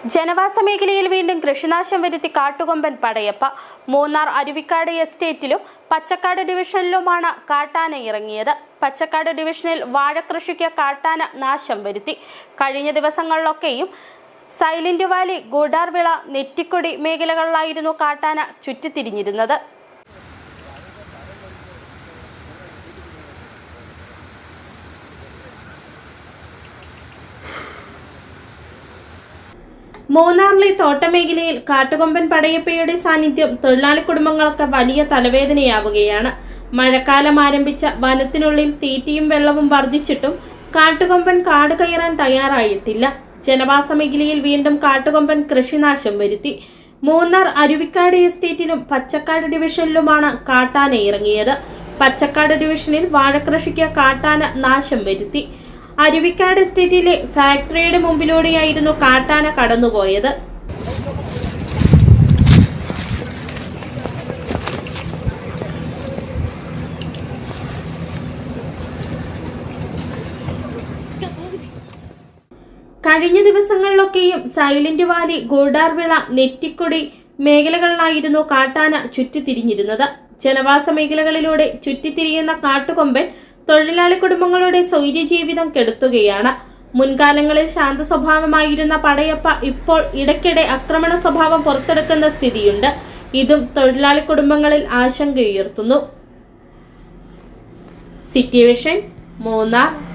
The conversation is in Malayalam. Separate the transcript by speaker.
Speaker 1: ജനവാസ മേഖലയിൽ വീണ്ടും കൃഷിനാശം വരുത്തി കാട്ടുകൊമ്പൻ പടയപ്പ. മൂന്നാർ അരുവിക്കാട് എസ്റ്റേറ്റിലും പച്ചക്കാട് ഡിവിഷനിലുമാണ് കാട്ടാന ഇറങ്ങിയത്. പച്ചക്കാട് ഡിവിഷനിൽ വാഴകൃഷിക്ക് കാട്ടാന നാശം വരുത്തി. കഴിഞ്ഞ ദിവസങ്ങളിലൊക്കെയും സൈലന്റ് വാലി, ഗൂഡാർവിള, നെറ്റിക്കൊടി മേഖലകളിലായിരുന്നു കാട്ടാന ചുറ്റിത്തിരിഞ്ഞിരുന്നത്. മൂന്നാറിലെ തോട്ടമേഖലയിൽ കാട്ടുകൊമ്പൻ പടയപ്പയുടെ സാന്നിധ്യം തൊഴിലാളി കുടുംബങ്ങൾക്ക് വലിയ തലവേദനയാവുകയാണ്. മഴക്കാലം ആരംഭിച്ച വനത്തിനുള്ളിൽ തീറ്റയും വെള്ളവും വർദ്ധിച്ചിട്ടും കാട്ടുകൊമ്പൻ കാട് കയറാൻ തയ്യാറായിട്ടില്ല. ജനവാസ മേഖലയിൽ വീണ്ടും കാട്ടുകൊമ്പൻ കൃഷിനാശം വരുത്തി. മൂന്നാർ അരുവിക്കാട് എസ്റ്റേറ്റിലും പച്ചക്കാട് ഡിവിഷനിലുമാണ് കാട്ടാന ഇറങ്ങിയത്. പച്ചക്കാട് ഡിവിഷനിൽ വാഴകൃഷിക്ക് കാട്ടാന നാശം വരുത്തി. അരുവിക്കാട് എസ്റ്റേറ്റിലെ ഫാക്ടറിയുടെ മുമ്പിലൂടെയായിരുന്നു കാട്ടാന കടന്നുപോയത്. കഴിഞ്ഞ ദിവസങ്ങളിലൊക്കെയും സൈലന്റ് വാലി, ഗൂഡാർവിള, നെറ്റിക്കൊടി മേഖലകളിലായിരുന്നു കാട്ടാന ചുറ്റിത്തിരിഞ്ഞിരുന്നത്. ജനവാസ മേഖലകളിലൂടെ ചുറ്റിത്തിരിയുന്ന കാട്ടുകൊമ്പൻ തൊഴിലാളി കുടുംബങ്ങളുടെ സ്വൈര്യജീവിതം കെടുത്തുകയാണ്. മുൻകാലങ്ങളിൽ ശാന്ത സ്വഭാവമായിരുന്ന പടയപ്പ ഇപ്പോൾ ഇടയ്ക്കിടെ ആക്രമണ സ്വഭാവം പുറത്തെടുക്കുന്ന സ്ഥിതിയുണ്ട്. ഇതും തൊഴിലാളി കുടുംബങ്ങളിൽ ആശങ്കയുയർത്തുന്നു. City vision, Munnar.